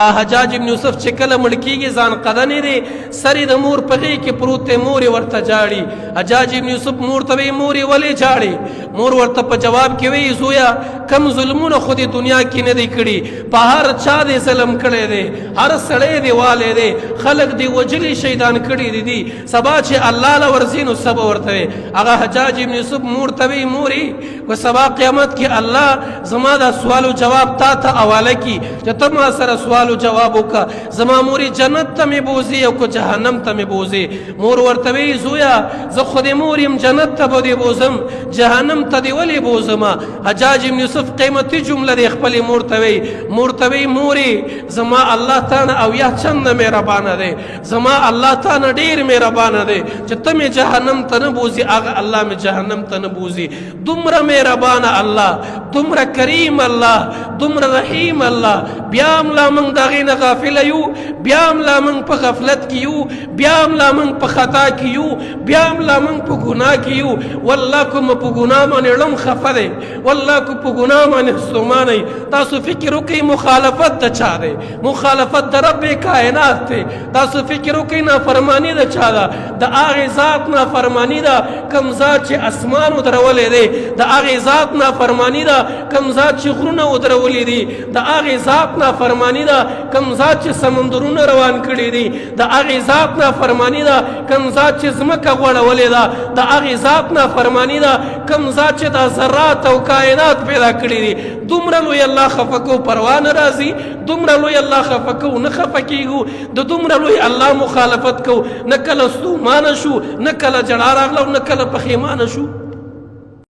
حجاج ابن یوسف چې کله مړ کیږي ځان قدنې دی سر یې د مور په غېږ کې پروت دی مور یې ورته جاړي حجاج ابن یوسف مور ته وایي مور یې ولې جاړي مور ورته په جواب کې وایي زویا کم ظلمونه خو دې دنیا کې نه دی کړي په هر چا دې ظلم کړی دی هر سړی دې والی دی خلک دې وجلي شهیدان کړي دي سبا چې الله له ورځي نو سبا ورته وایي هغه حجاج ابن یوسف مور ته وایي مورې که سبا قیامت کې الله زما دا سوال و جواب تا ته حواله کړي چې ته ما سره سوال جواب وکا زما موري جنت ته مې بوزي او کو جهنم ته مې بوزي مور ورته وی زویا زه خو دې مور یم جنت ته به دې بوزم جهنم ته دې ولې بوزم حجاج ابن یوسف قیمتي جمله دې خپلې مور ته وی موري زما الله تعالی او یا چند مهربانه دی زما الله تعالی ډیر مهربانه دی چې ته مې جهنم ته نه بوزي هغه الله مې جهنم ته نه بوزي دومره مهربانه الله دومره کریم الله دومره رحیم الله بیا هم لا موږ دغې نه غافله یو بیا هم لا موږ په غفلت کې یو بیا هم لا موږ په خطا کې یو بیا هم لا موږ په ګناه کې یو والله که مو په ګناه باندې ړم خفه دی والله که په ګناه باندې ستومانه یي تاسو فکر وکئ مخالفت د چا دی مخالفت د رب کائنات دی تاسو فکر وکئ نافرماني د چا ده د هغې ذات نافرماني ده کوم ذات چې اسمان ودرولی دی د هغې ذات نافرماني ده کوم ذات چې غرونه ودرولی دي د هغې ذات نافرماني ده کوم ذات چې سمندرونه روان کړي دي د هغې ذات نافرماني ده کوم ذات چې ځمکه غوړولې ده د هغې ذات نافرماني ده کوم ذات چې دا ذرات او کائنات پیدا کړي دي دومره لوی الله خفه کو پروا نه راځي دومره لوی الله خفه کو نه خفه کېږو د دومره لوی الله مخالفت کو نه کله ستومانه شو نه کله جړا راغله او نه کله پښیمانه شو